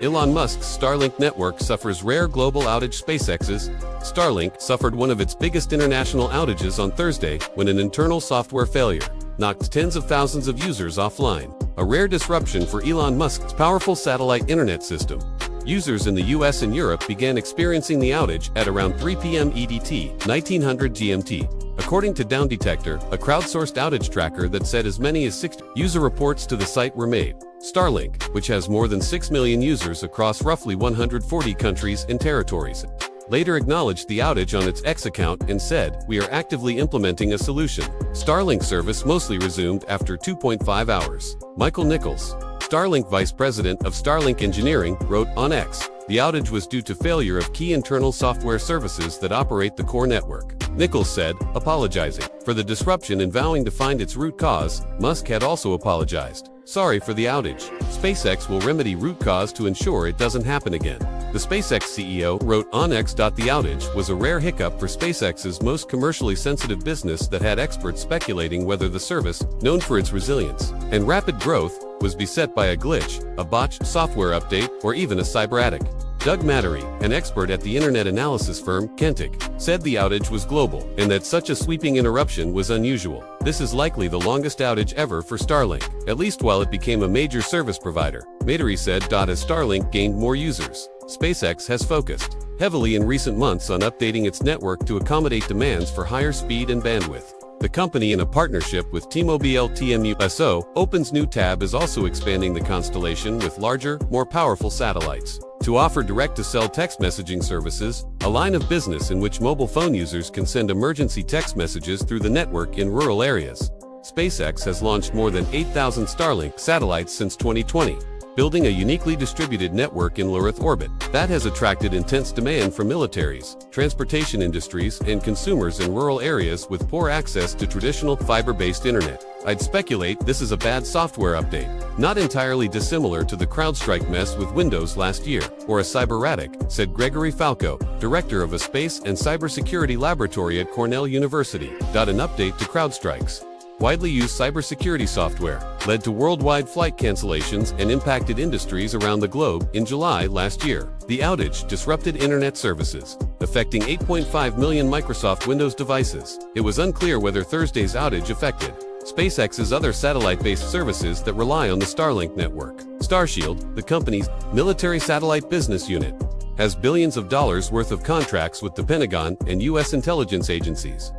Elon Musk's Starlink network suffers rare global outage. SpaceX's Starlink suffered one of its biggest international outages on Thursday when an internal software failure knocked tens of thousands of users offline, a rare disruption for Elon Musk's powerful satellite internet system. Users in the US and Europe began experiencing the outage at around 3 p.m. EDT, 1900 GMT. According to Down Detector, a crowdsourced outage tracker that said as many as 60 user reports to the site were made. Starlink, which has more than 6 million users across roughly 140 countries and territories, later acknowledged the outage on its X account and said, "We are actively implementing a solution." Starlink service mostly resumed after 2.5 hours. Michael Nichols, Starlink vice president of Starlink Engineering, wrote on X, "The outage was due to failure of key internal software services that operate the core network." Nichols said, apologizing for the disruption and vowing to find its root cause. Musk had also apologized. "Sorry for the outage. SpaceX will remedy root cause to ensure it doesn't happen again." The SpaceX CEO wrote on X. The outage was a rare hiccup for SpaceX's most commercially sensitive business that had experts speculating whether the service, known for its resilience and rapid growth, was beset by a glitch, a botched software update, or even a cyber attack. Doug Mattery, an expert at the internet analysis firm Kentic, said the outage was global and that such a sweeping interruption was unusual. "This is likely the longest outage ever for Starlink, at least while it became a major service provider," Mattery said. As Starlink gained more users, SpaceX has focused heavily in recent months on updating its network to accommodate demands for higher speed and bandwidth. The company, in a partnership with T-Mobile TMUSO, Open's new tab is also expanding the constellation with larger, more powerful satellites to offer direct-to-cell text messaging services, a line of business in which mobile phone users can send emergency text messages through the network in rural areas. SpaceX has launched more than 8,000 Starlink satellites since 2020. Building a uniquely distributed network in low Earth orbit that has attracted intense demand from militaries, transportation industries, and consumers in rural areas with poor access to traditional fiber-based internet. "I'd speculate this is a bad software update, not entirely dissimilar to the CrowdStrike mess with Windows last year, or a cyber attack," said Gregory Falco, director of a space and cybersecurity laboratory at Cornell University. An update to CrowdStrike's widely used cybersecurity software led to worldwide flight cancellations and impacted industries around the globe in July last year. The outage disrupted internet services, affecting 8.5 million Microsoft Windows devices. It was unclear whether Thursday's outage affected SpaceX's other satellite-based services that rely on the Starlink network. Starshield, the company's military satellite business unit, has billions of dollars worth of contracts with the Pentagon and U.S. intelligence agencies.